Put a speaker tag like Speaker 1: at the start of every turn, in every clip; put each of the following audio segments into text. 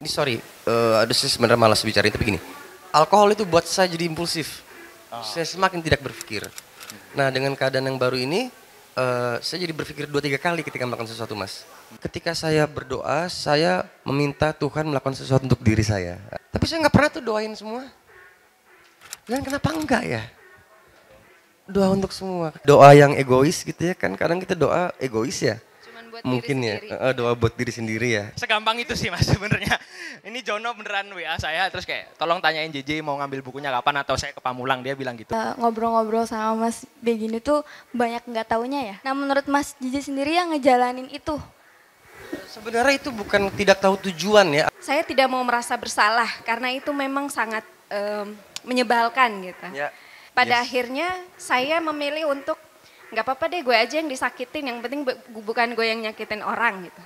Speaker 1: Ini sorry, aduh saya sebenarnya malas bicara tapi gini. Alkohol itu buat saya jadi impulsif. Saya semakin tidak berpikir. Nah dengan keadaan yang baru ini, saya jadi berpikir 2-3 kali ketika melakukan sesuatu mas. Ketika saya berdoa, saya meminta Tuhan melakukan sesuatu untuk diri saya. Tapi saya nggak pernah tuh doain semua. Dan kenapa enggak ya? Doa untuk semua. Doa yang egois gitu ya kan, kadang kita doa egois ya.
Speaker 2: Cuman buat
Speaker 1: Mungkin
Speaker 2: diri
Speaker 1: ya,
Speaker 2: sendiri.
Speaker 1: doa buat diri sendiri ya.
Speaker 3: Segampang itu sih mas sebenarnya. Ini Jono beneran WA saya terus kayak tolong tanyain JJ mau ngambil bukunya kapan atau saya ke Pamulang, dia bilang gitu.
Speaker 4: Ngobrol-ngobrol sama Mas begini tuh banyak nggak taunya ya. Nah menurut Mas Jiji sendiri yang ngejalanin itu,
Speaker 1: Sebenarnya itu bukan tidak tahu tujuan ya.
Speaker 2: Saya tidak mau merasa bersalah karena itu memang sangat menyebalkan gitu.
Speaker 1: Ya.
Speaker 2: Pada
Speaker 1: Yes.
Speaker 2: akhirnya saya memilih untuk nggak apa-apa deh gue aja yang disakitin, yang penting bukan gue yang nyakitin orang gitu.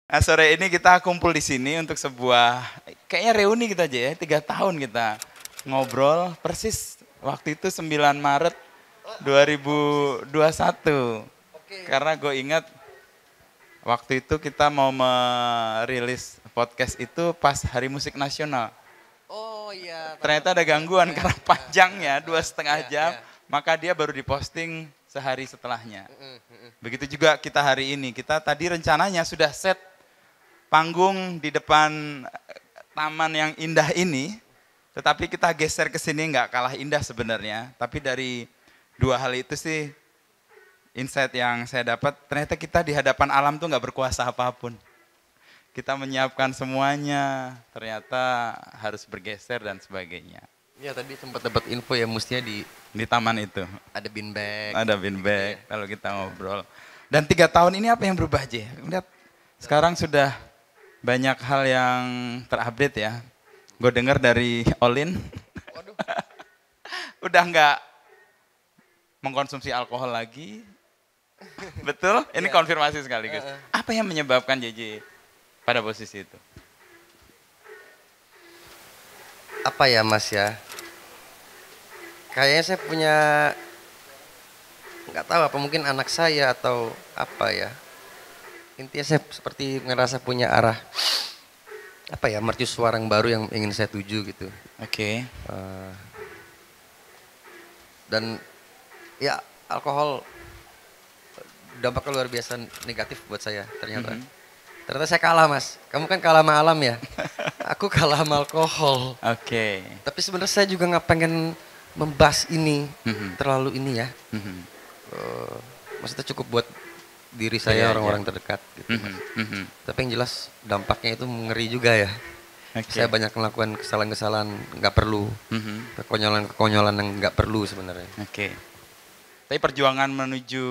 Speaker 5: Nah, sore ini kita kumpul di sini untuk sebuah, kayaknya reuni kita aja ya, 3 tahun kita ngobrol, persis waktu itu 9 Maret 2021. Karena gue ingat waktu itu kita mau merilis podcast itu pas Hari Musik Nasional.
Speaker 1: Oh iya.
Speaker 5: Ternyata ada gangguan karena panjangnya 2,5 jam, maka dia baru diposting sehari setelahnya. Begitu juga kita hari ini, kita tadi rencananya sudah set panggung di depan taman yang indah ini, tetapi kita geser ke sini nggak kalah indah sebenarnya. Tapi dari dua hal itu sih insight yang saya dapat, ternyata kita di hadapan alam tuh nggak berkuasa apapun. Kita menyiapkan semuanya, ternyata harus bergeser dan sebagainya.
Speaker 1: Ya tadi sempat dapat info ya mestinya
Speaker 5: Di taman itu
Speaker 1: ada beanbag.
Speaker 5: ada beanbag kalau kita ngobrol. Dan 3 tahun ini apa yang berubah aja? Lihat sekarang sudah banyak hal yang terupdate ya. Gue dengar dari Olin, udah nggak mengkonsumsi alkohol lagi. Betul? Ini konfirmasi sekaligus. Apa yang menyebabkan JJ pada posisi itu?
Speaker 1: Apa ya mas ya? Kayaknya saya punya, nggak tahu apa mungkin anak saya atau apa ya. Intinya saya seperti ngerasa punya arah, apa ya, mercusuar yang baru yang ingin saya tuju gitu.
Speaker 5: Oke.
Speaker 1: Dan ya alkohol dampaknya luar biasa negatif buat saya ternyata. Ternyata saya kalah mas, kamu kan kalah sama alam ya. Aku kalah sama alkohol.
Speaker 5: Oke.
Speaker 1: Tapi sebenarnya saya juga nggak pengen membahas ini terlalu ini ya. Maksudnya cukup buat diri saya, orang-orang terdekat gitu. Tapi yang jelas dampaknya itu mengeri juga ya. Saya banyak melakukan kesalahan-kesalahan nggak perlu, kekonyolan-kekonyolan yang nggak perlu sebenarnya.
Speaker 5: Oke. Tapi perjuangan menuju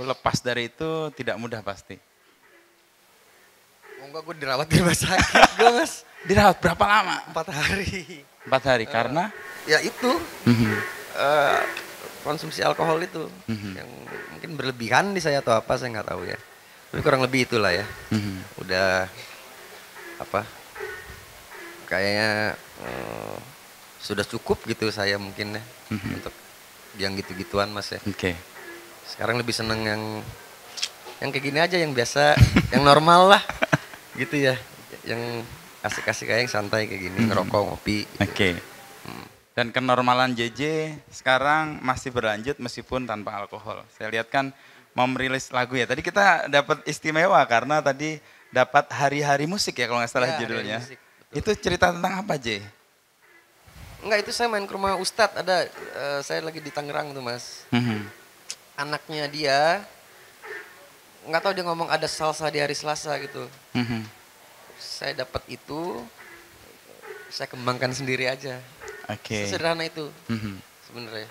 Speaker 5: lepas dari itu tidak mudah pasti.
Speaker 1: Oh enggak, gue dirawat di rumah sakit gue mas.
Speaker 5: Dirawat berapa lama?
Speaker 1: 4 hari.
Speaker 5: 4 hari karena?
Speaker 1: Ya itu, konsumsi alkohol itu. Yang mungkin berlebihan di saya atau apa saya nggak tahu ya. Tapi kurang lebih itulah ya. Udah apa, kayaknya sudah cukup gitu saya mungkin ya. Untuk yang gitu-gituan mas ya.
Speaker 5: Oke.
Speaker 1: Sekarang lebih seneng yang kayak gini aja, yang biasa, yang normal lah. Gitu ya, yang asik-asik kayak yang santai kayak gini, ngerokok, ngopi. Gitu.
Speaker 5: Oke. Dan kenormalan JJ sekarang masih berlanjut meskipun tanpa alkohol. Saya lihat kan mau merilis lagu ya. Tadi kita dapat istimewa karena tadi dapat hari-hari musik ya kalau nggak salah
Speaker 1: Ya,
Speaker 5: judulnya.
Speaker 1: Hari-Hari Musik,
Speaker 5: Itu cerita tentang apa J?
Speaker 1: Enggak, itu saya main ke rumah Ustadz, ada, saya lagi di Tangerang tuh mas. Anaknya dia, nggak tahu dia ngomong ada salsa di hari Selasa gitu. Saya dapat itu, saya kembangkan sendiri aja.
Speaker 5: Oke.
Speaker 1: Sederhana itu sebenarnya.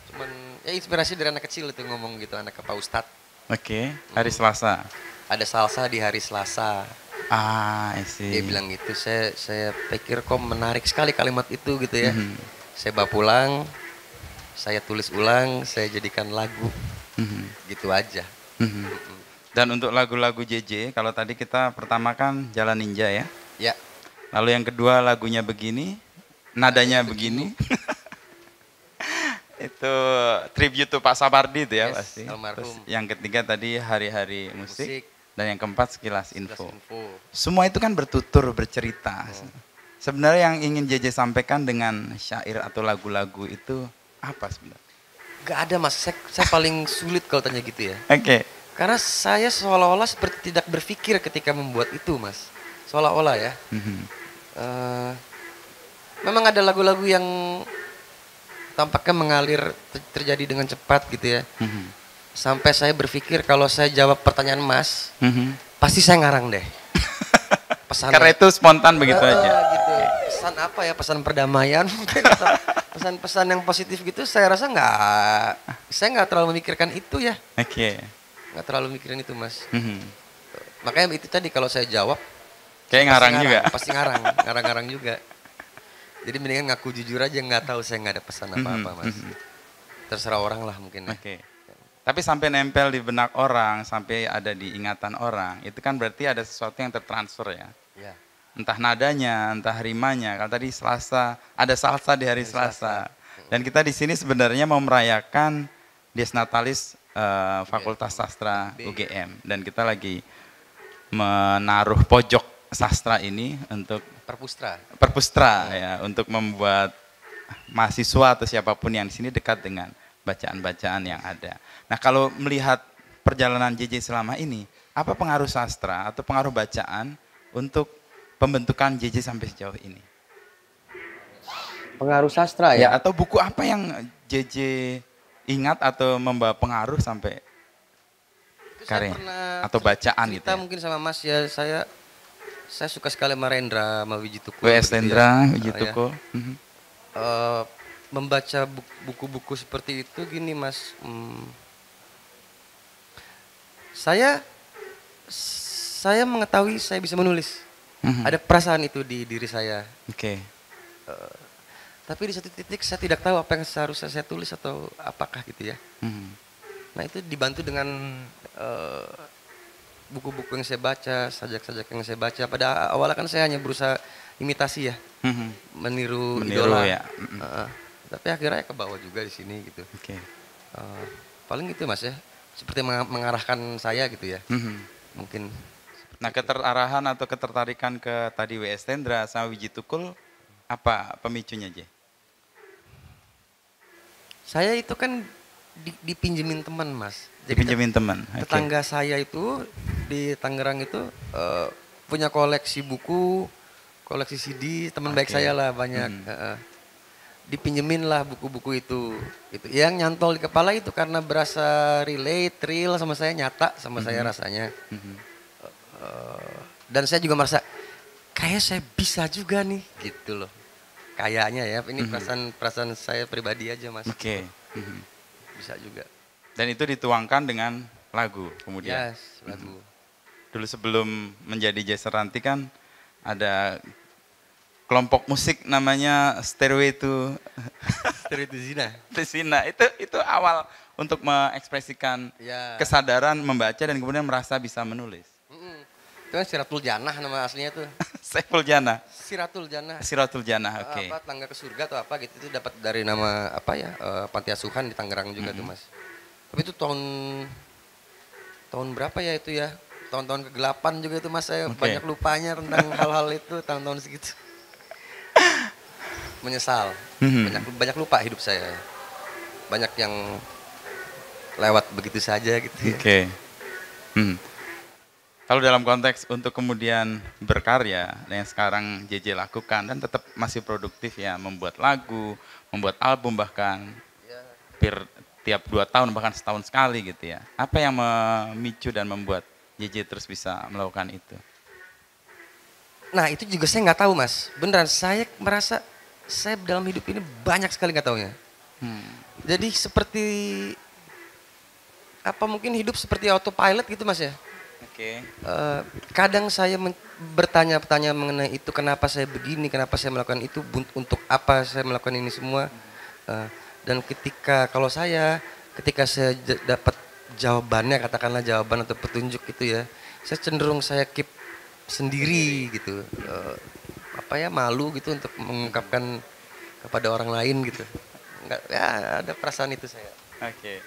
Speaker 1: Cuman ya inspirasi dari anak kecil itu ngomong gitu, anak Pak Ustadz.
Speaker 5: Oke, hari Selasa.
Speaker 1: Ada salsa di hari Selasa.
Speaker 5: I see.
Speaker 1: Dia bilang gitu, saya pikir kok menarik sekali kalimat itu gitu ya. Saya bawa pulang, saya tulis ulang, saya jadikan lagu. Gitu aja.
Speaker 5: Dan untuk lagu-lagu JJ, kalau tadi kita pertama kan Jalan Ninja ya.
Speaker 1: Ya.
Speaker 5: Lalu yang kedua lagunya begini, nadanya begini. Itu tribute to Pak Sapardi itu ya
Speaker 1: Yes,
Speaker 5: pasti.
Speaker 1: almarhum.
Speaker 5: Terus yang ketiga tadi hari-hari musik.
Speaker 1: Musik.
Speaker 5: Dan yang keempat sekilas
Speaker 1: Sekilas
Speaker 5: info.
Speaker 1: info.
Speaker 5: Semua itu kan bertutur, bercerita. Sebenarnya yang ingin JJ sampaikan dengan syair atau lagu-lagu itu apa sebenarnya?
Speaker 1: Gak ada mas, saya paling sulit kalau tanya gitu ya.
Speaker 5: Oke.
Speaker 1: Karena saya seolah-olah seperti tidak berpikir ketika membuat itu mas. Seolah-olah ya.
Speaker 5: Mhm.
Speaker 1: Memang ada lagu-lagu yang tampaknya mengalir terjadi dengan cepat gitu ya.
Speaker 5: Mhm.
Speaker 1: Sampai saya berpikir kalau saya jawab pertanyaan mas,
Speaker 5: Mhm.
Speaker 1: pasti saya ngarang deh. Pesan
Speaker 5: Karena itu spontan begitu aja.
Speaker 1: gitu. Pesan apa ya? Pesan perdamaian mungkin atau pesan-pesan yang positif gitu. Saya rasa saya nggak terlalu memikirkan itu ya.
Speaker 5: Oke.
Speaker 1: Nggak terlalu mikirin itu mas.
Speaker 5: Mhm.
Speaker 1: Makanya itu tadi kalau saya jawab,
Speaker 5: Kayak ngarang juga.
Speaker 1: Pasti ngarang juga. Jadi mendingan ngaku jujur aja, nggak tahu saya nggak ada pesan apa-apa mas. Terserah orang lah mungkin. Ya.
Speaker 5: Oke. Tapi sampai nempel di benak orang, sampai ada di ingatan orang, itu kan berarti ada sesuatu yang tertransfer ya.
Speaker 1: Ya.
Speaker 5: Entah nadanya, entah rimanya. Kalau tadi Selasa, ada salsa di hari Selasa. Dan kita di sini sebenarnya mau merayakan Dies Natalis Fakultas Sastra UGM. Dan kita lagi menaruh pojok sastra ini untuk perpustra ya, untuk membuat mahasiswa atau siapapun yang di sini dekat dengan bacaan-bacaan yang ada. Nah, kalau melihat perjalanan JJ selama ini, apa pengaruh sastra atau pengaruh bacaan untuk pembentukan JJ sampai sejauh ini?
Speaker 1: Pengaruh sastra
Speaker 5: Ya,
Speaker 1: ya.
Speaker 5: atau buku apa yang JJ ingat atau membawa pengaruh sampai karya atau bacaan gitu
Speaker 1: Kita
Speaker 5: ya?
Speaker 1: mungkin sama mas ya, saya suka sekali sama Rendra, sama Wijituko.
Speaker 5: W.S.
Speaker 1: begitu
Speaker 5: Rendra,
Speaker 1: ya.
Speaker 5: Wijituko. Mhm.
Speaker 1: Membaca buku-buku seperti itu gini mas, saya mengetahui saya bisa menulis.
Speaker 5: Mhm.
Speaker 1: Ada perasaan itu di diri saya.
Speaker 5: Oke.
Speaker 1: Tapi di satu titik saya tidak tahu apa yang seharusnya saya tulis atau apakah gitu ya.
Speaker 5: Mhm.
Speaker 1: Nah itu dibantu dengan buku-buku yang saya baca, sajak-sajak yang saya baca. Pada awalnya kan saya hanya berusaha imitasi ya,
Speaker 5: Mhm.
Speaker 1: meniru
Speaker 5: Meniru
Speaker 1: idola.
Speaker 5: ya.
Speaker 1: Tapi akhirnya ke bawah juga di sini gitu.
Speaker 5: Oke.
Speaker 1: Paling gitu mas ya, seperti mengarahkan saya gitu ya.
Speaker 5: Mhm.
Speaker 1: Mungkin.
Speaker 5: Nah, keterarahan atau ketertarikan ke tadi W.S. Rendra sama Wijitukul, apa pemicunya, J?
Speaker 1: Saya itu kan dipinjemin teman mas. Jadi
Speaker 5: Dipinjemin teman. Oke.
Speaker 1: tetangga saya itu di Tangerang itu punya koleksi buku, koleksi CD, teman baik
Speaker 5: Oke.
Speaker 1: saya lah banyak. Dipinjemin lah buku-buku itu. Yang nyantol di kepala itu karena berasa relate, real sama saya, nyata sama saya rasanya. Dan saya juga merasa kayak saya bisa juga nih, gitu loh. Kayaknya ya, ini perasaan saya pribadi aja mas.
Speaker 5: Oke. Mhm.
Speaker 1: Bisa juga.
Speaker 5: Dan itu dituangkan dengan lagu kemudian.
Speaker 1: Yes, lagu.
Speaker 5: Dulu sebelum menjadi J Seranti kan ada kelompok musik namanya Stairway to
Speaker 1: Itu zina.
Speaker 5: Zina. Itu awal untuk mengekspresikan
Speaker 1: Ya.
Speaker 5: kesadaran membaca dan kemudian merasa bisa menulis.
Speaker 1: Itu kan Siratul Janah nama aslinya tuh.
Speaker 5: Saiful Jannah,
Speaker 1: Siratul Janah.
Speaker 5: Siratul Jannah, oke.
Speaker 1: Apa tangga ke surga atau apa gitu, itu dapat dari nama apa ya, panti asuhan di Tangerang juga tuh mas. Tapi itu tahun berapa ya itu ya, tahun-tahun kegelapan juga itu mas, saya
Speaker 5: Oke.
Speaker 1: banyak lupanya tentang hal-hal itu tahun-tahun segitu. Menyesal, banyak lupa hidup saya, banyak yang lewat begitu saja gitu ya.
Speaker 5: Oke. Kalau dalam konteks untuk kemudian berkarya yang sekarang JJ lakukan dan tetap masih produktif ya, membuat lagu, membuat album bahkan hampir tiap 2 tahun bahkan setahun sekali gitu ya. Apa yang memicu dan membuat JJ terus bisa melakukan itu?
Speaker 1: Nah itu juga saya nggak tahu mas, beneran saya merasa saya dalam hidup ini banyak sekali nggak taunya. Jadi seperti apa, mungkin hidup seperti autopilot gitu mas ya.
Speaker 5: Oke.
Speaker 1: Kadang saya bertanya-tanya mengenai itu, kenapa saya begini, kenapa saya melakukan itu, untuk apa saya melakukan ini semua. Dan ketika saya dapat jawabannya, katakanlah jawaban atau petunjuk itu ya, saya cenderung saya keep sendiri gitu. apa ya, malu gitu untuk mengungkapkan kepada orang lain gitu. Enggak, ya ada perasaan itu saya.
Speaker 5: Oke.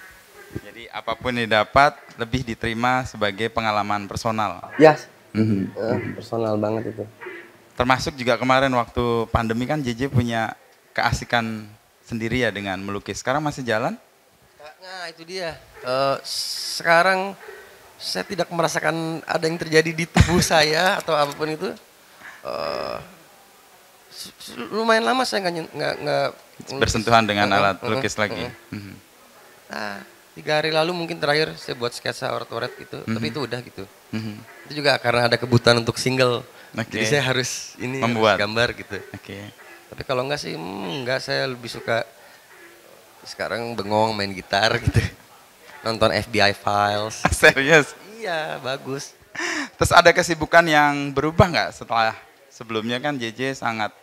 Speaker 5: Jadi apapun yang didapat lebih diterima sebagai pengalaman personal.
Speaker 1: Ya,
Speaker 5: Mhm.
Speaker 1: personal banget itu.
Speaker 5: Termasuk juga kemarin waktu pandemi kan JJ punya keasikan sendiri ya dengan melukis. Sekarang masih jalan?
Speaker 1: Nah itu dia. Sekarang saya tidak merasakan ada yang terjadi di tubuh saya atau apapun itu. Lumayan lama saya nggak
Speaker 5: Bersentuhan dengan alat lukis lagi. Mhm.
Speaker 1: Nah, 3 hari lalu mungkin terakhir saya buat sketsa oret-oret gitu, tapi itu udah gitu.
Speaker 5: Mhm.
Speaker 1: Itu juga karena ada kebutuhan untuk single,
Speaker 5: Oke.
Speaker 1: jadi saya harus ini
Speaker 5: Membuat.
Speaker 1: harus gambar gitu.
Speaker 5: Oke.
Speaker 1: Tapi kalau enggak sih, enggak, saya lebih suka sekarang bengong main gitar gitu, nonton FBI Files.
Speaker 5: Serius?
Speaker 1: Iya bagus.
Speaker 5: Terus ada kesibukan yang berubah nggak setelah sebelumnya kan JJ sangat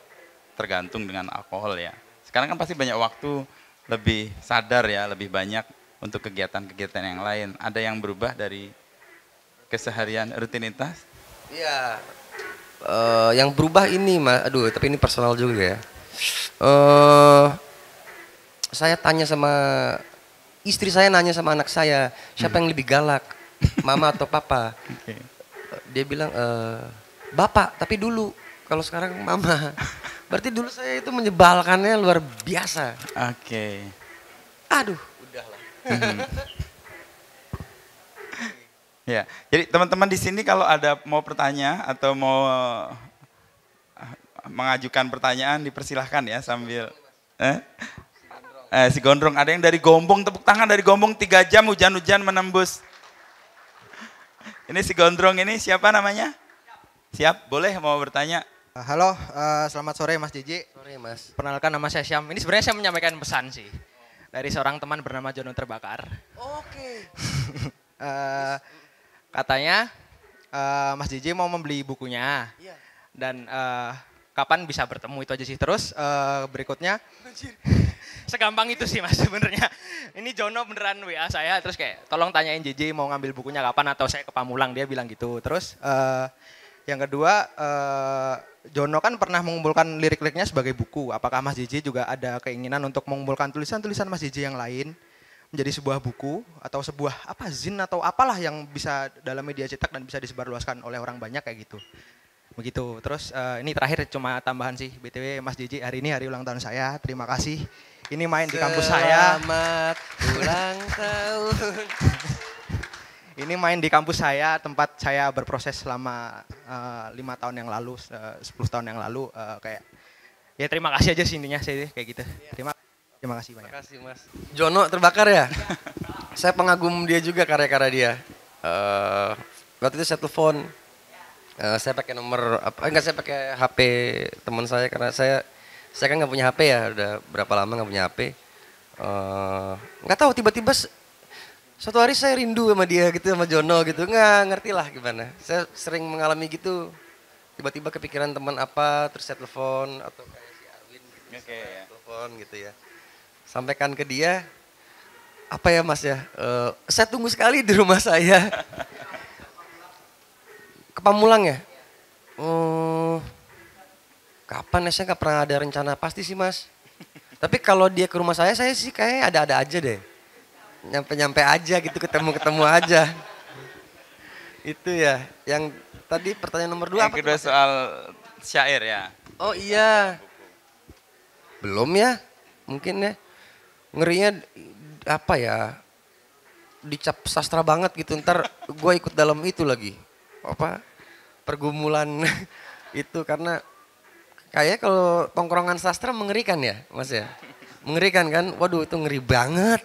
Speaker 5: tergantung dengan alkohol ya. Sekarang kan pasti banyak waktu, lebih sadar ya, lebih banyak untuk kegiatan-kegiatan yang lain. Ada yang berubah dari keseharian rutinitas?
Speaker 1: Iya. Yang berubah ini, aduh, tapi ini personal juga ya. Saya tanya sama istri saya, nanya sama anak saya, siapa yang lebih galak, mama atau papa?
Speaker 5: Oke.
Speaker 1: Dia bilang, bapak, tapi dulu. Kalau sekarang mama. Berarti dulu saya itu menyebalkannya luar biasa.
Speaker 5: Oke.
Speaker 1: Aduh, udahlah.
Speaker 5: Ya, jadi teman-teman di sini kalau ada mau bertanya atau mau mengajukan pertanyaan dipersilahkan ya sambil si Gondrong, ada yang dari Gombong, tepuk tangan dari Gombong, 3 jam hujan-hujan menembus. Ini si Gondrong ini siapa namanya? Siap, boleh mau bertanya?
Speaker 3: Halo, selamat sore Mas JJ.
Speaker 1: Sorry mas.
Speaker 3: Perkenalkan nama saya Syam. Ini sebenarnya saya menyampaikan pesan sih dari seorang teman bernama Jono Terbakar.
Speaker 1: Oke.
Speaker 3: Katanya Mas JJ mau membeli bukunya
Speaker 1: Iya.
Speaker 3: dan kapan bisa bertemu, itu aja sih. Terus berikutnya, segampang itu sih Mas sebenarnya. Ini Jono beneran WA saya terus kayak tolong tanyain JJ mau ngambil bukunya kapan atau saya ke Pamulang, dia bilang gitu. Terus yang kedua, Jono kan pernah mengumpulkan lirik-liriknya sebagai buku. Apakah Mas JJ juga ada keinginan untuk mengumpulkan tulisan-tulisan Mas JJ yang lain menjadi sebuah buku atau sebuah zin atau apalah yang bisa dalam media cetak dan bisa disebarluaskan oleh orang banyak kayak gitu. Begitu. Terus ini terakhir cuma tambahan sih, BTW Mas JJ hari ini hari ulang tahun saya. Terima kasih. Ini main di kampus saya.
Speaker 1: Selamat ulang tahun.
Speaker 3: Ini main di kampus saya, tempat saya berproses selama 5 tahun yang lalu, 10 tahun yang lalu, kayak ya terima kasih aja sih intinya saya kayak gitu. Terima kasih banyak.
Speaker 1: Terima kasih mas. Jono Terbakar ya? Saya pengagum dia juga, karya-karya dia. Waktu itu saya telepon, saya pakai nomor, saya pakai HP teman saya karena saya kan nggak punya HP ya, udah berapa lama nggak punya HP. Nggak tahu tiba-tiba suatu hari saya rindu sama dia gitu, sama Jono gitu, nggak ngerti lah gimana. Saya sering mengalami gitu, tiba-tiba kepikiran teman apa, terus saya telepon atau kayak si Arwin gitu, saya telepon gitu ya. Sampaikan ke dia, apa ya mas ya, saya tunggu sekali di rumah saya. Ke Pamulang ya? Kapan ya, saya nggak pernah ada rencana pasti sih mas. Tapi kalau dia ke rumah saya sih kayak ada-ada aja deh. Nyampe-nyampe aja gitu, ketemu-ketemu aja. Itu ya, yang tadi pertanyaan nomor 2
Speaker 5: Yang
Speaker 1: apa?
Speaker 5: kedua soal syair ya.
Speaker 1: Oh iya. Belum ya, mungkin ya. Ngerinya apa ya, dicap sastra banget gitu, ntar gue ikut dalam itu lagi. Apa, pergumulan itu karena kayaknya kalau tongkrongan sastra mengerikan ya mas ya. Mengerikan kan, waduh itu ngeri banget.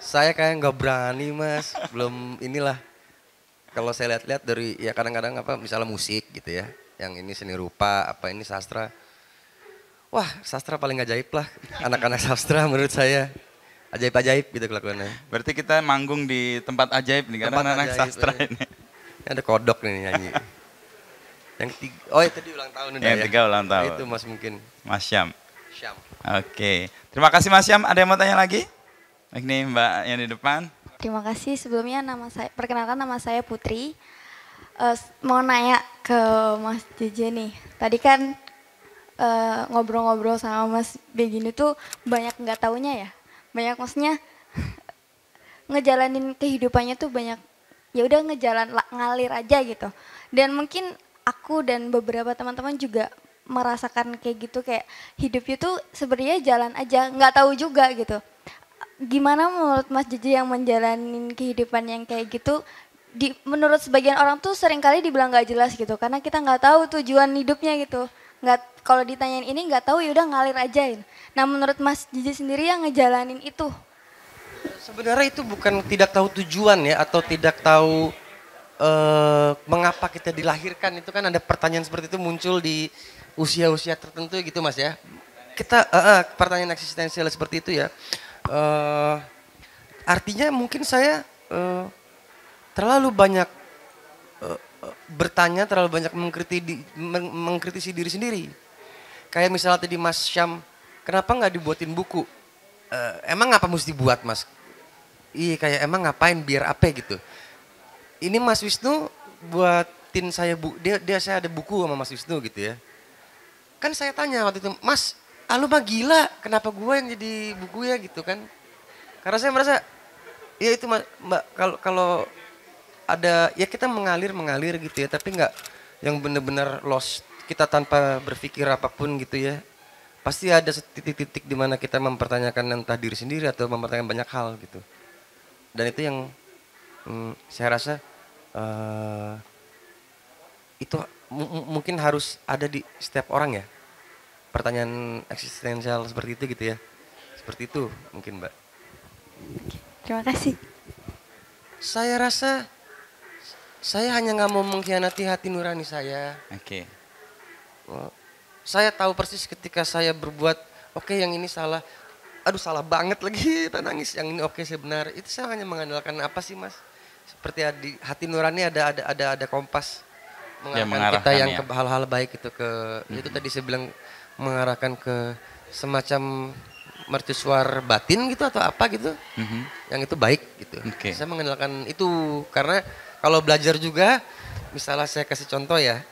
Speaker 1: Saya kayak nggak berani mas, belum inilah. Kalau saya lihat-lihat dari ya kadang-kadang apa misalnya musik gitu ya, yang ini seni rupa, apa ini sastra. Wah sastra paling ajaib lah, anak-anak sastra menurut saya. Ajaib-ajaib gitu kelakuannya.
Speaker 5: Berarti kita manggung di tempat ajaib nih, karena
Speaker 1: Tempat
Speaker 5: anak
Speaker 1: ajaib,
Speaker 5: sastra
Speaker 1: ya.
Speaker 5: ini.
Speaker 1: Ini ada kodok nih nyanyi. Yang ketiga, oh itu di ulang tahun udah
Speaker 5: Yang
Speaker 1: ya.
Speaker 5: ketiga ulang tahun.
Speaker 1: Itu mas mungkin.
Speaker 5: Mas Syam.
Speaker 1: Syam.
Speaker 5: Oke. Terima kasih Mas Syam. Ada yang mau tanya lagi? Ini Mbak yang di depan.
Speaker 4: Terima kasih. Sebelumnya perkenalkan nama saya Putri. Mau nanya ke Mas JJ nih. Tadi kan ngobrol-ngobrol sama Mas begini tuh banyak nggak taunya ya. Banyak maksudnya ngejalanin kehidupannya tuh banyak ya udah ngalir aja gitu. Dan mungkin aku dan beberapa teman-teman juga merasakan kayak gitu, kayak hidupnya tuh sebenarnya jalan aja, nggak tahu juga gitu. Gimana menurut Mas Jeje yang menjalani kehidupan yang kayak gitu? Menurut sebagian orang tuh seringkali dibilang nggak jelas gitu, karena kita nggak tahu tujuan hidupnya gitu. Nggak, kalau ditanyain ini nggak tahu ya udah ngalir aja. Gitu. Nah menurut Mas Jeje sendiri yang ngejalanin itu?
Speaker 1: Sebenarnya itu bukan tidak tahu tujuan ya, atau tidak tahu mengapa kita dilahirkan. Itu kan ada pertanyaan seperti itu muncul di usia-usia tertentu gitu Mas ya. Kita pertanyaan eksistensial seperti itu ya. Artinya mungkin saya terlalu banyak bertanya, terlalu banyak mengkritisi diri sendiri. Kayak misalnya tadi Mas Syam, kenapa nggak dibuatin buku? Emang apa mesti dibuat Mas? Iya kayak emang ngapain, biar apa gitu. Ini Mas Wisnu buatin saya saya ada buku sama Mas Wisnu gitu ya. Kan saya tanya waktu itu, Mas, lu mah gila, kenapa gue yang jadi buku ya gitu kan. Karena saya merasa, ya itu Mbak, kalau ada, ya kita mengalir gitu ya, tapi nggak yang benar-benar lost, kita tanpa berpikir apapun gitu ya. Pasti ada titik-titik di mana kita mempertanyakan entah diri sendiri atau mempertanyakan banyak hal gitu. Dan itu yang saya rasa itu mungkin harus ada di setiap orang ya. Pertanyaan eksistensial seperti itu gitu ya. Seperti itu mungkin Mbak.
Speaker 4: Terima kasih.
Speaker 1: Saya rasa saya hanya nggak mau mengkhianati hati nurani saya.
Speaker 5: Oke.
Speaker 1: Saya tahu persis ketika saya berbuat, oke, yang ini salah. Aduh salah banget lagi, nangis. Yang ini oke, saya benar. Itu saya hanya mengandalkan apa sih Mas? Seperti di hati nurani ada kompas mengarahkan kita yang ke hal-hal baik itu ke itu tadi saya bilang mengarahkan ke semacam mercusuar batin gitu atau apa gitu. Yang itu baik gitu. Saya mengandalkan itu karena kalau belajar juga, misalnya saya kasih contoh ya,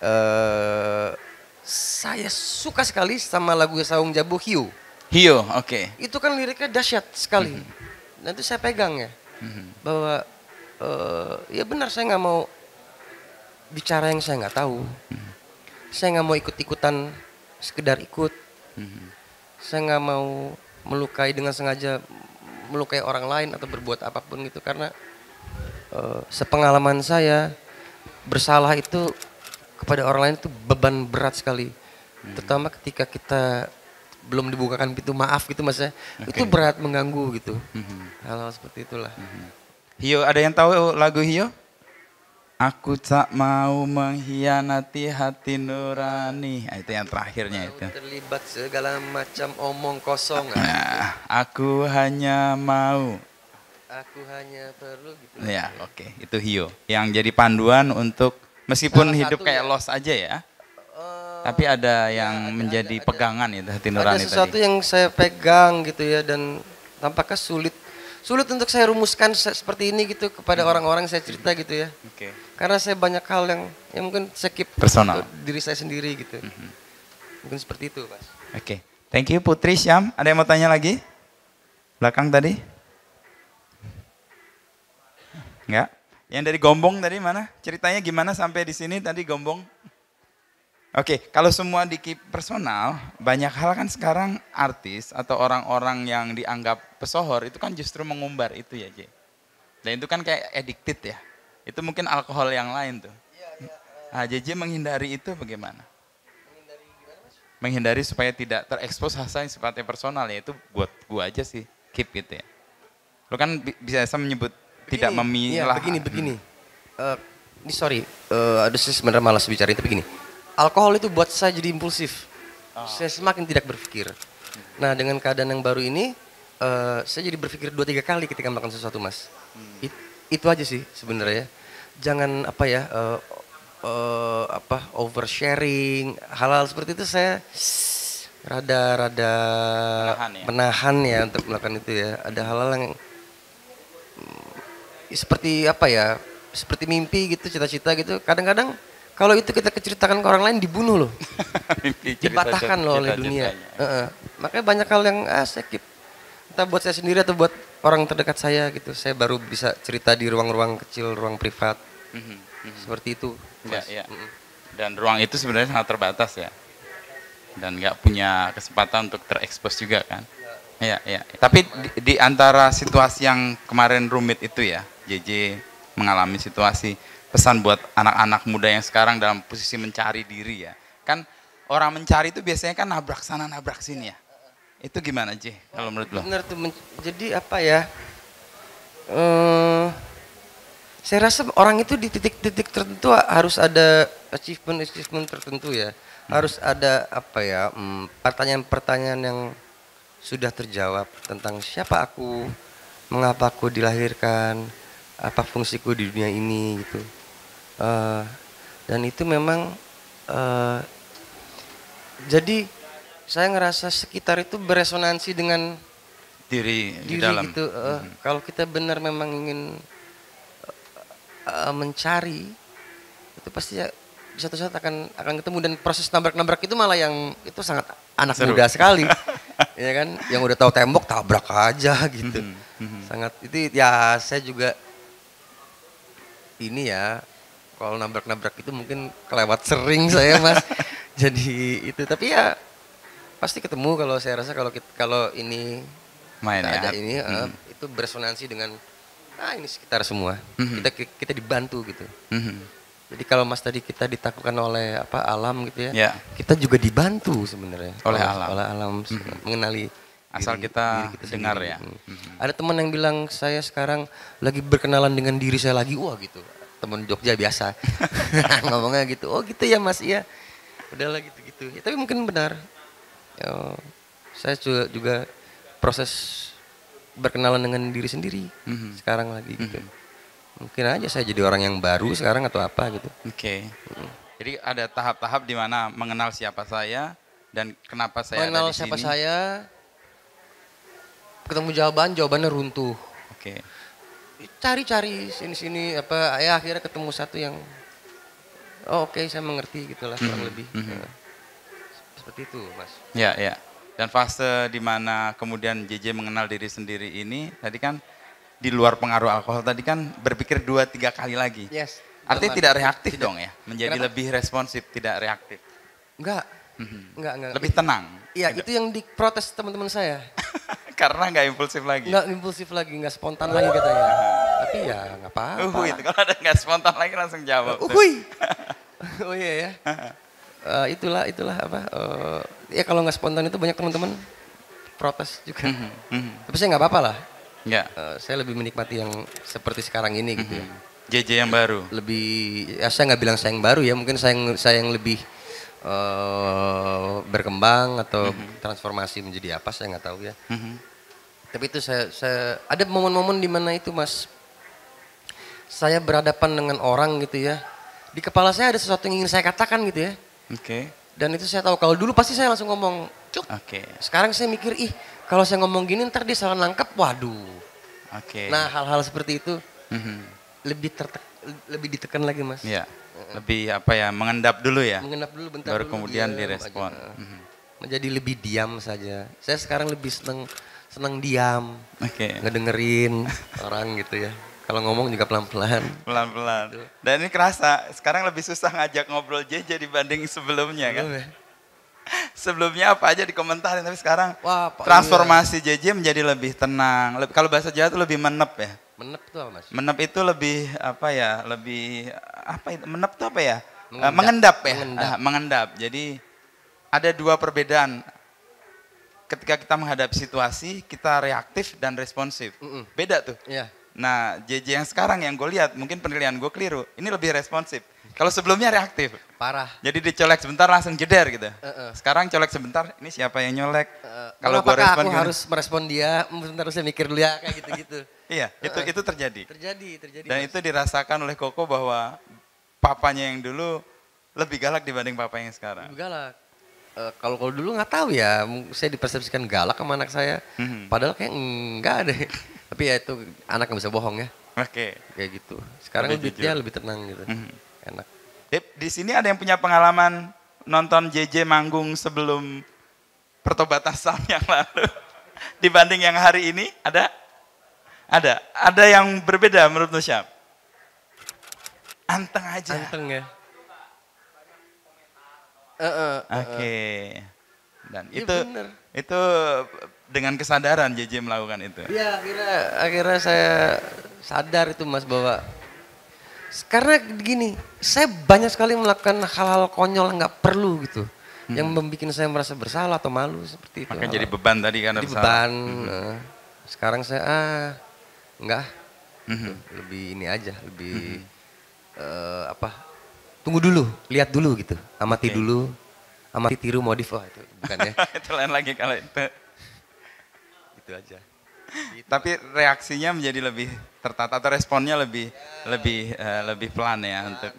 Speaker 1: saya suka sekali sama lagu Saung Jabu Hiu.
Speaker 5: Hiu, oke.
Speaker 1: Itu kan liriknya dahsyat sekali. Nanti saya pegang ya, bahwa ya benar saya nggak mau bicara yang saya nggak tahu. Saya nggak mau ikut-ikutan sekedar ikut. Saya nggak mau melukai dengan sengaja melukai orang lain atau berbuat apapun gitu karena sepengalaman saya bersalah itu kepada orang lain itu beban berat sekali. Terutama ketika kita belum dibukakan pintu maaf gitu Mas ya. Itu berat, mengganggu gitu. Hal-hal seperti itulah.
Speaker 5: Hiyo, ada yang tahu lagu Hiyo? Aku tak mau mengkhianati hati nurani. Nah, itu yang terakhirnya itu.
Speaker 1: Terlibat segala macam omong kosong.
Speaker 5: Nah, aku hanya mau.
Speaker 1: Aku hanya perlu gitu.
Speaker 5: Ya, oke. Itu Hiyo. Yang jadi panduan untuk meskipun
Speaker 1: Salah
Speaker 5: hidup kayak
Speaker 1: ya.
Speaker 5: lost aja ya. Tapi ada yang menjadi pegangan itu hati nurani tadi.
Speaker 1: Ada sesuatu yang saya pegang gitu ya dan tampaknya sulit untuk saya rumuskan seperti ini gitu kepada orang-orang saya cerita gitu ya. Karena saya banyak hal yang mungkin saya keep
Speaker 5: personal
Speaker 1: diri saya sendiri gitu. Mungkin seperti itu, Mas.
Speaker 5: Oke. Thank you Putri Syam. Ada yang mau tanya lagi? Belakang tadi? Enggak? Yang dari Gombong tadi mana? Ceritanya gimana sampai di sini tadi Gombong? Oke, kalau semua di keep personal, banyak hal kan sekarang artis atau orang-orang yang dianggap pesohor itu kan justru mengumbar itu ya, J. Dan itu kan kayak addicted ya. Itu mungkin alkohol yang lain tuh. Nah, JJ menghindari itu bagaimana? Menghindari supaya tidak terekspos hal yang sifatnya personal ya, itu buat gua aja sih, keep gitu ya. Lo kan bisa menyebut begini, tidak memilah.
Speaker 1: Ya, begini. Ini sorry, aduh saya sebenarnya malas bicara itu begini. Alkohol itu buat saya jadi impulsif. Saya semakin tidak berpikir. Nah dengan keadaan yang baru ini, saya jadi berpikir 2-3 kali ketika melakukan sesuatu Mas. Itu aja sih sebenarnya. Jangan oversharing, hal-hal seperti itu saya rada menahan ya untuk melakukan itu ya. Ada hal-hal yang seperti seperti mimpi gitu, cita-cita gitu. Kadang-kadang Kalau itu kita ceritakan ke orang lain dibunuh loh.
Speaker 5: Ini cerita-
Speaker 1: Dipatahkan loh oleh
Speaker 5: cerita-
Speaker 1: dunia.
Speaker 5: ceritanya.
Speaker 1: Makanya banyak hal yang saya keep. Entah buat saya sendiri atau buat orang terdekat saya gitu. Saya baru bisa cerita di ruang-ruang kecil, ruang privat. Seperti itu.
Speaker 5: Ya,
Speaker 1: Mas.
Speaker 5: ya. Dan ruang itu sebenarnya sangat terbatas ya. Dan nggak punya kesempatan untuk terekspos juga kan. Ya, ya. Tapi di antara situasi yang kemarin rumit itu ya, JJ mengalami situasi, pesan buat anak-anak muda yang sekarang dalam posisi mencari diri ya. Kan orang mencari itu biasanya kan nabrak sana nabrak sini ya. Itu gimana J kalau menurut lo?
Speaker 1: Benar tuh. Jadi apa ya? Saya rasa orang itu di titik-titik tertentu harus ada achievement tertentu ya. Harus ada apa ya? Pertanyaan-pertanyaan yang sudah terjawab tentang siapa aku, mengapa aku dilahirkan, apa fungsiku di dunia ini gitu. Dan itu memang jadi saya ngerasa sekitar itu beresonansi dengan
Speaker 5: Diri di
Speaker 1: diri
Speaker 5: dalam.
Speaker 1: gitu. Kalau kita benar memang ingin mencari, itu pasti ya di satu saat akan ketemu, dan proses nabrak-nabrak itu malah yang itu sangat anak
Speaker 5: Seru.
Speaker 1: muda sekali. Ya kan, yang udah tahu tembok tabrak aja gitu. Sangat itu ya, saya juga ini ya, kalau nabrak-nabrak itu mungkin kelewat sering saya Mas. Jadi itu, tapi ya pasti ketemu. Kalau saya rasa kalau ini
Speaker 5: Main
Speaker 1: kita
Speaker 5: ya.
Speaker 1: ada ini itu beresonansi dengan ini sekitar semua. Kita dibantu gitu. Jadi kalau Mas tadi kita ditaklukkan oleh alam gitu ya.
Speaker 5: Ya.
Speaker 1: Kita juga dibantu sebenarnya
Speaker 5: Oleh alam.
Speaker 1: Oleh alam mengenali
Speaker 5: Asal
Speaker 1: diri
Speaker 5: kita dengar
Speaker 1: sendiri.
Speaker 5: ya.
Speaker 1: Ada teman yang bilang saya sekarang lagi berkenalan dengan diri saya lagi. Wah gitu. Teman Jogja biasa. Ngomongnya gitu. Oh gitu ya Mas, iya. Udahlah gitu-gitu. Ya, tapi mungkin benar. Ya, saya juga proses berkenalan dengan diri sendiri sekarang lagi gitu. Mungkin aja saya jadi orang yang baru sekarang atau apa gitu.
Speaker 5: Oke. Jadi ada tahap-tahap di mana mengenal siapa saya dan kenapa saya
Speaker 1: Mengenal
Speaker 5: ada di
Speaker 1: siapa
Speaker 5: sini.
Speaker 1: saya, ketemu jawabannya runtuh.
Speaker 5: Oke.
Speaker 1: Cari-cari sini-sini ya akhirnya ketemu satu yang oke, saya mengerti gitulah kurang lebih. Nah, seperti itu Mas.
Speaker 5: Ya, ya. Dan fase di mana kemudian JJ mengenal diri sendiri ini tadi kan di luar pengaruh alkohol tadi kan berpikir 2-3 kali lagi.
Speaker 1: Yes.
Speaker 5: Artinya tidak reaktif dong ya, menjadi
Speaker 1: Kenapa?
Speaker 5: lebih responsif, tidak reaktif.
Speaker 1: Enggak.
Speaker 5: Lebih tenang.
Speaker 1: Iya, itu yang diprotes teman-teman saya.
Speaker 5: Karena nggak impulsif lagi.
Speaker 1: Nggak impulsif lagi, nggak spontan lagi katanya. Tapi ya nggak apa-apa.
Speaker 5: Itu kalau ada nggak spontan lagi langsung jawab. tuh.
Speaker 1: Uhuy. Oh iya ya. Itulah apa. Ya kalau nggak spontan itu banyak teman-teman protes juga. Tapi saya nggak apa-apa lah.
Speaker 5: Ya.
Speaker 1: Saya lebih menikmati yang seperti sekarang ini gitu ya.
Speaker 5: JJ yang baru.
Speaker 1: Lebih, ya saya nggak bilang saya yang baru ya. Mungkin saya yang lebih berkembang atau transformasi menjadi apa, saya nggak tahu ya. Tapi itu saya ada momen-momen di mana itu Mas, saya berhadapan dengan orang gitu ya. Di kepala saya ada sesuatu yang ingin saya katakan gitu ya.
Speaker 5: Oke.
Speaker 1: Dan itu saya tahu, kalau dulu pasti saya langsung ngomong, cuk.
Speaker 5: Oke.
Speaker 1: Sekarang saya mikir, kalau saya ngomong gini ntar dia salah nangkep, waduh.
Speaker 5: Oke.
Speaker 1: Nah hal-hal seperti itu lebih ditekan lagi Mas.
Speaker 5: Ya. Lebih mengendap dulu ya.
Speaker 1: Mengendap dulu bentar
Speaker 5: Baru
Speaker 1: dulu,
Speaker 5: kemudian
Speaker 1: diam
Speaker 5: direspon.
Speaker 1: aja. Menjadi lebih diam saja. Saya sekarang lebih senang diam,
Speaker 5: Oke.
Speaker 1: ngedengerin orang gitu ya. Kalau ngomong juga pelan-pelan.
Speaker 5: Pelan-pelan. Dan ini kerasa sekarang lebih susah ngajak ngobrol JJ dibanding sebelumnya kan.
Speaker 1: Belum ya?
Speaker 5: Sebelumnya apa aja dikomentarin, tapi sekarang
Speaker 1: Wah, Pak,
Speaker 5: transformasi JJ menjadi lebih tenang. Kalau bahasa Jawa itu lebih menep ya.
Speaker 1: Menep tuh apa Mas?
Speaker 5: Menep itu lebih menep itu apa ya?
Speaker 1: Mengendap.
Speaker 5: Mengendap ya.
Speaker 1: Mengendap.
Speaker 5: Mengendap. Jadi ada dua perbedaan. Ketika kita menghadapi situasi, kita reaktif dan responsif. Beda tuh.
Speaker 1: Iya.
Speaker 5: Nah, JJ yang sekarang yang gue lihat, mungkin penilaian gue keliru. Ini lebih responsif. Kalau sebelumnya reaktif.
Speaker 1: Parah.
Speaker 5: Jadi dicolek sebentar langsung jeder gitu. Sekarang colek sebentar, ini siapa yang nyolek? Kalau gue respon
Speaker 1: aku
Speaker 5: gimana?
Speaker 1: harus merespon dia, sebentar saya mikir dulu ya, kayak gitu-gitu.
Speaker 5: Iya, itu terjadi.
Speaker 1: Terjadi.
Speaker 5: Dan
Speaker 1: Mas.
Speaker 5: itu dirasakan oleh Koko bahwa papanya yang dulu lebih galak dibanding papa yang sekarang.
Speaker 1: Galak. Kalau dulu nggak tahu ya, saya dipersepsikan galak sama anak saya. Padahal kayak enggak deh. Tapi ya itu anak nggak bisa bohong ya.
Speaker 5: Oke.
Speaker 1: Kayak gitu. Sekarang
Speaker 5: Lebih
Speaker 1: dia
Speaker 5: jujur.
Speaker 1: lebih tenang gitu. Enak.
Speaker 5: Di sini ada yang punya pengalaman nonton JJ manggung sebelum pertobatan Sam yang lalu dibanding yang hari ini? Ada? Ada yang berbeda menurut Nusyam? Anteng aja.
Speaker 1: Anteng ya.
Speaker 5: Oke. Dan
Speaker 1: Iya,
Speaker 5: itu
Speaker 1: bener.
Speaker 5: itu dengan kesadaran JJ melakukan itu.
Speaker 1: Iya, akhirnya saya sadar itu Mas bahwa karena gini, saya banyak sekali melakukan hal-hal konyol yang nggak perlu gitu, yang membuat saya merasa bersalah atau malu seperti itu.
Speaker 5: Maka jadi beban tadi karena
Speaker 1: jadi
Speaker 5: bersalah.
Speaker 1: beban. Sekarang saya enggak, lebih ini aja, lebih tunggu dulu, lihat dulu gitu, amati dulu, amati tiru modif itu bukan ya.
Speaker 5: Itu lain lagi kalau itu.
Speaker 1: Gitu aja.
Speaker 5: Tapi reaksinya menjadi lebih tertata atau responnya lebih pelan ya untuk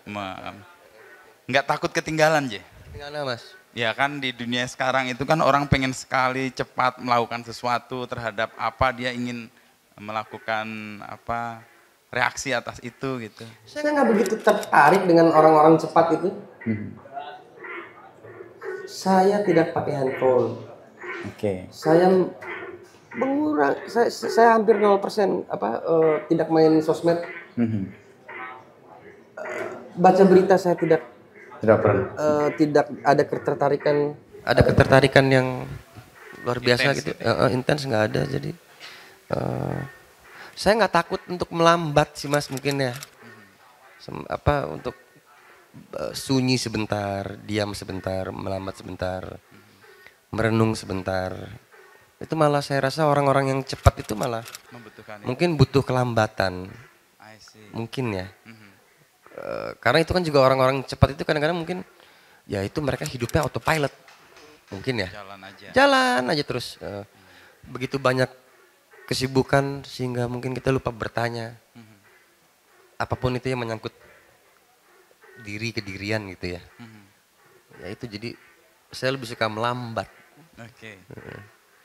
Speaker 5: nggak takut ketinggalan J.
Speaker 1: Gimana Mas?
Speaker 5: Ya kan di dunia sekarang itu kan orang pengen sekali cepat melakukan sesuatu terhadap apa dia ingin melakukan apa reaksi atas itu gitu.
Speaker 1: Saya nggak begitu tertarik dengan orang-orang cepat itu. Saya tidak pakai handphone.
Speaker 5: Oke.
Speaker 1: Saya mengurang, saya hampir 0% tidak main sosmed. Baca berita saya tidak
Speaker 5: pernah.
Speaker 1: tidak ada ketertarikan. Ada ketertarikan yang luar biasa
Speaker 5: Intens
Speaker 1: gitu.
Speaker 5: gitu
Speaker 1: Intens nggak ada. Jadi saya nggak takut untuk melambat sih Mas mungkin ya. Untuk sunyi sebentar, diam sebentar, melambat sebentar, merenung sebentar. Itu malah saya rasa orang-orang yang cepat itu malah
Speaker 5: Membutuhkan
Speaker 1: mungkin butuh kelambatan.
Speaker 5: I see.
Speaker 1: Mungkin ya. Karena itu kan juga orang-orang cepat itu kadang-kadang mungkin ya itu mereka hidupnya autopilot. Mungkin ya. Jalan aja terus. Begitu banyak kesibukan sehingga mungkin kita lupa bertanya. Apapun itu yang menyangkut kedirian gitu ya. Ya itu jadi saya lebih suka melambat.
Speaker 5: Oke.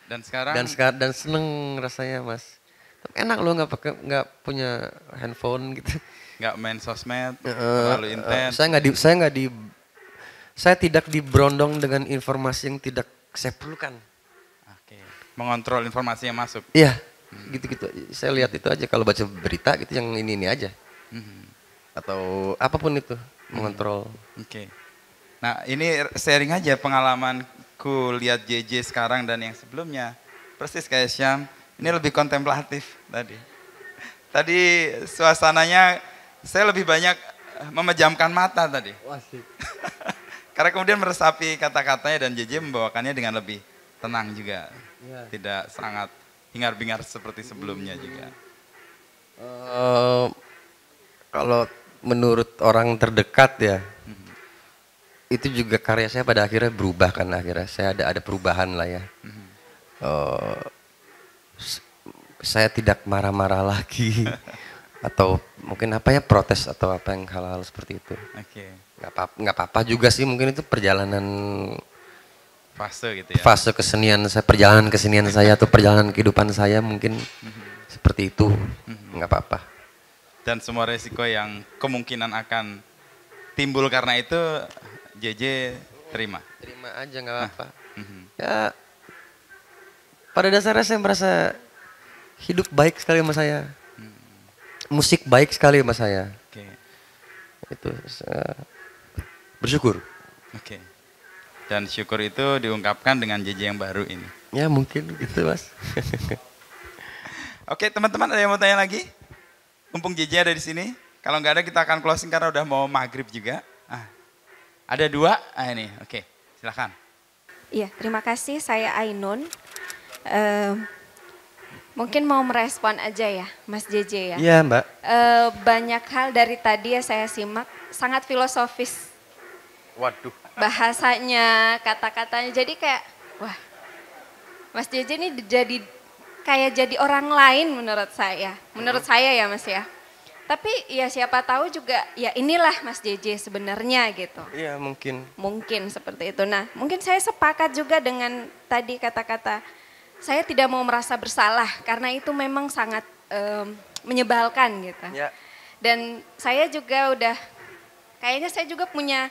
Speaker 5: Dan sekarang
Speaker 1: Dan seneng rasanya Mas. Enak loh nggak punya handphone gitu.
Speaker 5: nggak main sosmed terlalu intens.
Speaker 1: Saya tidak diberondong dengan informasi yang tidak saya perlukan.
Speaker 5: Oke. Mengontrol informasi yang masuk.
Speaker 1: Iya, gitu-gitu. Saya lihat itu aja kalau baca berita gitu yang ini aja. Atau apapun itu, mengontrol.
Speaker 5: Oke. Nah, ini sharing aja pengalamanku lihat JJ sekarang dan yang sebelumnya. Persis kayak Syam, ini lebih kontemplatif tadi. Tadi suasananya saya lebih banyak memejamkan mata tadi. Karena kemudian meresapi kata-katanya dan JJ membawakannya dengan lebih tenang juga. Ya. Tidak sangat hingar-bingar seperti sebelumnya juga.
Speaker 1: Kalau menurut orang terdekat ya, itu juga karya saya pada akhirnya berubah kan akhirnya. Saya ada perubahan lah ya. Saya tidak marah-marah lagi. Atau mungkin protes atau apa yang hal-hal seperti itu.
Speaker 5: Oke.
Speaker 1: Nggak apa-apa juga sih, mungkin itu perjalanan
Speaker 5: fase gitu ya.
Speaker 1: Fase kesenian saya, perjalanan kesenian saya atau perjalanan kehidupan saya mungkin seperti itu. Nggak apa-apa.
Speaker 5: Dan semua resiko yang kemungkinan akan timbul karena itu JJ terima.
Speaker 1: Terima aja nggak apa-apa. Ya pada dasarnya saya merasa hidup baik sekali sama saya. Musik baik sekali sama saya.
Speaker 5: Oke.
Speaker 1: Itu bersyukur.
Speaker 5: Oke. Dan syukur itu diungkapkan dengan JJ yang baru ini.
Speaker 1: Ya mungkin gitu Mas.
Speaker 5: Oke teman-teman, ada yang mau tanya lagi? Mumpung JJ ada di sini. Kalau nggak ada kita akan closing karena udah mau maghrib juga. Ada 2, ini oke silakan.
Speaker 2: Iya, terima kasih. Saya Ainun. Mungkin mau merespon aja ya, Mas JJ ya.
Speaker 1: Iya Mbak.
Speaker 2: Banyak hal dari tadi ya saya simak, sangat filosofis.
Speaker 1: Waduh.
Speaker 2: Bahasanya, kata-katanya, jadi kayak, wah, Mas JJ ini jadi orang lain menurut saya. Menurut saya ya Mas ya. Tapi ya siapa tahu juga, ya inilah Mas JJ sebenarnya gitu.
Speaker 1: Iya mungkin.
Speaker 2: Mungkin seperti itu. Nah mungkin saya sepakat juga dengan tadi kata-kata, saya tidak mau merasa bersalah karena itu memang sangat menyebalkan gitu.
Speaker 1: Ya.
Speaker 2: Dan saya juga udah kayaknya saya juga punya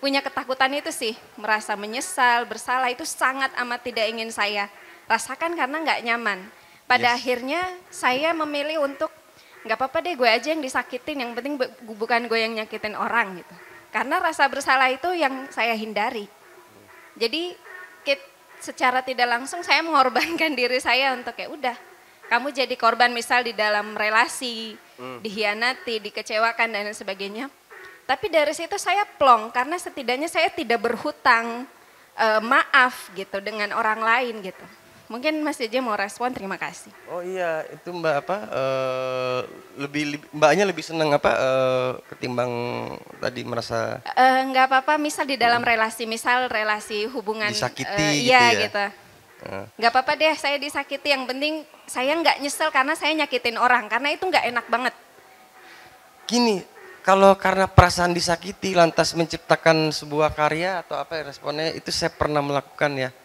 Speaker 2: ketakutan itu sih, merasa menyesal, bersalah itu sangat amat tidak ingin saya rasakan karena nggak nyaman. Pada akhirnya saya memilih untuk nggak apa-apa deh gue aja yang disakitin, yang penting bukan gue yang nyakitin orang gitu. Karena rasa bersalah itu yang saya hindari. Jadi secara tidak langsung saya mengorbankan diri saya untuk ya udah, kamu jadi korban misal di dalam relasi, dihianati, dikecewakan dan sebagainya. Tapi dari situ saya plong karena setidaknya saya tidak berhutang maaf gitu dengan orang lain gitu. Mungkin Mas JJ mau respon, terima kasih.
Speaker 1: Oh iya, itu Mbak Mbaknya lebih senang ketimbang tadi merasa
Speaker 2: nggak apa-apa, misal di dalam relasi, misal relasi hubungan
Speaker 1: disakiti
Speaker 2: iya
Speaker 1: gitu ya.
Speaker 2: gitu. Nggak apa-apa deh saya disakiti, yang penting saya nggak nyesel karena saya nyakitin orang, karena itu nggak enak banget.
Speaker 1: Gini, kalau karena perasaan disakiti lantas menciptakan sebuah karya atau apa ya responnya, itu saya pernah melakukan ya.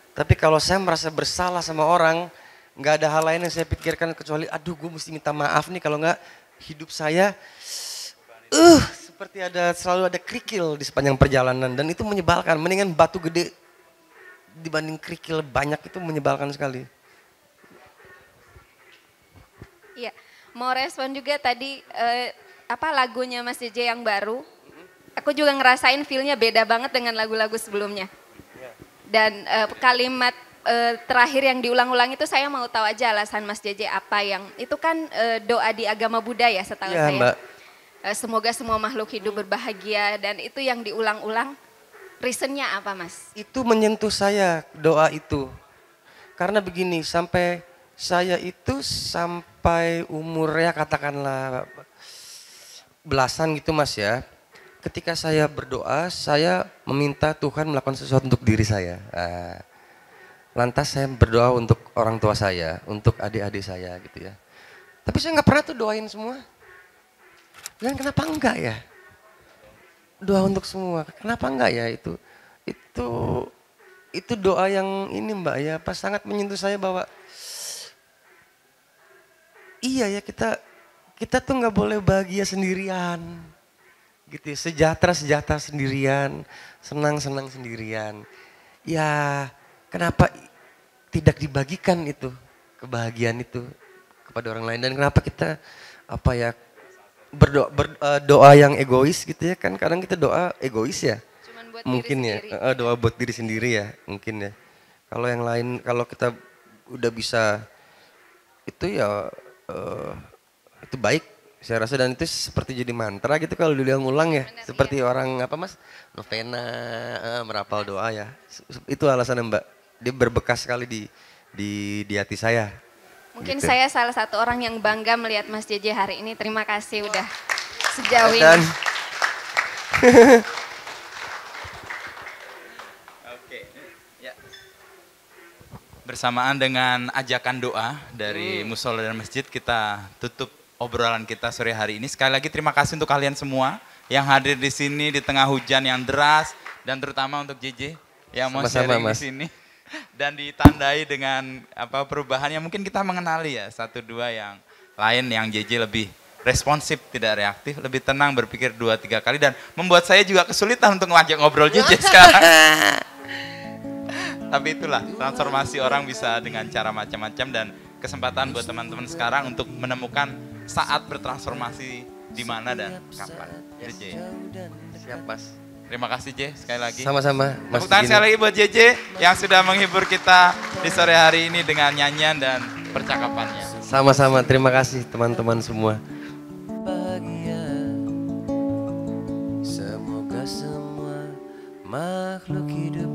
Speaker 1: Tapi kalau saya merasa bersalah sama orang, nggak ada hal lain yang saya pikirkan kecuali aduh gue mesti minta maaf nih, kalau nggak hidup saya seperti selalu ada kerikil di sepanjang perjalanan dan itu menyebalkan. Mendingan batu gede dibanding kerikil banyak, itu menyebalkan sekali.
Speaker 2: Iya, mau respon juga tadi lagunya Mas JJ yang baru. Aku juga ngerasain feel-nya beda banget dengan lagu-lagu sebelumnya. Dan kalimat terakhir yang diulang-ulang itu saya mau tahu aja alasan Mas JJ apa yang, itu kan doa di agama Buddha ya setahu saya.
Speaker 1: Mbak.
Speaker 2: Semoga semua makhluk hidup berbahagia dan itu yang diulang-ulang. Reasonnya apa Mas?
Speaker 1: Itu menyentuh saya doa itu. Karena begini, sampai saya itu sampai umurnya katakanlah belasan gitu Mas ya. Ketika saya berdoa, saya meminta Tuhan melakukan sesuatu untuk diri saya. Lantas saya berdoa untuk orang tua saya, untuk adik-adik saya gitu ya. Tapi saya nggak pernah tuh doain semua. Dan kenapa enggak ya? Doa untuk semua, kenapa enggak ya itu? Itu doa yang ini Mbak ya, sangat menyentuh saya bahwa iya ya, kita tuh nggak boleh bahagia sendirian. Gitu, sejahtera sendirian, senang sendirian. Ya, kenapa tidak dibagikan itu kebahagiaan itu kepada orang lain, dan kenapa kita berdoa yang egois gitu ya, kan kadang kita doa egois ya.
Speaker 2: Cuman buat
Speaker 1: mungkin
Speaker 2: diri
Speaker 1: ya,
Speaker 2: sendiri.
Speaker 1: doa buat diri sendiri ya, mungkin ya. Kalau yang lain, kalau kita udah bisa itu ya itu baik. Saya rasa, dan itu seperti jadi mantra gitu kalau diulang-ulang ya.
Speaker 2: Benar,
Speaker 1: seperti orang Mas, novena, merapal doa ya. Itu alasannya Mbak. Dia berbekas sekali di hati saya.
Speaker 2: Mungkin
Speaker 1: gitu.
Speaker 2: saya salah satu orang yang bangga melihat Mas JJ hari ini. Terima kasih udah sejauh ini.
Speaker 1: Dan
Speaker 5: Oke, ya. Bersamaan dengan ajakan doa dari musola dan masjid, kita tutup obrolan kita sore hari ini. Sekali lagi terima kasih untuk kalian semua yang hadir di sini di tengah hujan yang deras, dan terutama untuk JJ yang mau sharing di sini dan ditandai dengan perubahannya. Mungkin kita mengenali ya satu dua yang lain yang JJ lebih responsif, tidak reaktif, lebih tenang, berpikir 2-3 kali, dan membuat saya juga kesulitan untuk ngajak ngobrol JJ sekarang. Tapi itulah transformasi orang bisa dengan cara macam-macam, dan kesempatan buat teman-teman sekarang untuk menemukan saat bertransformasi di mana dan kapan. JJ.
Speaker 1: siap Mas.
Speaker 5: Terima kasih J sekali lagi.
Speaker 1: Sama-sama Mas.
Speaker 5: Tepuk tangan sekali lagi buat JJ yang sudah menghibur kita di sore hari ini dengan nyanyian dan percakapannya.
Speaker 1: Sama-sama, terima kasih teman-teman semua.
Speaker 6: Bahagia, semoga semua makhluk hidup